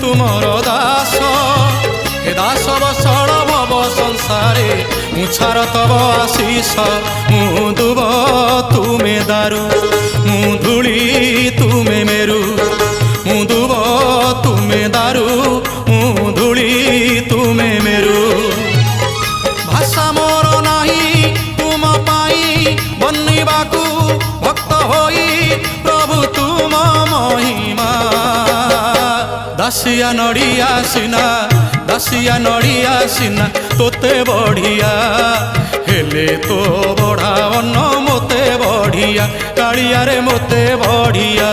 तुमर दास हे दास बसड़ भव संसारे मुछार तब आशीष मु दुब तुमे दारू मु धूली तुमे मेरु मु दुब तुमे दारू मु धूली तुमे मेरु भाषा मोर नाही तुम पाई बनिबाकू भक्त होई प्रभु तुम महिमा दासिया नड़िया सिना दासिया नड़िया सिना तोते बढ़िया हेले तो बढ़ा अन्न मोते बढ़िया कालिया रे मोते बढ़िया।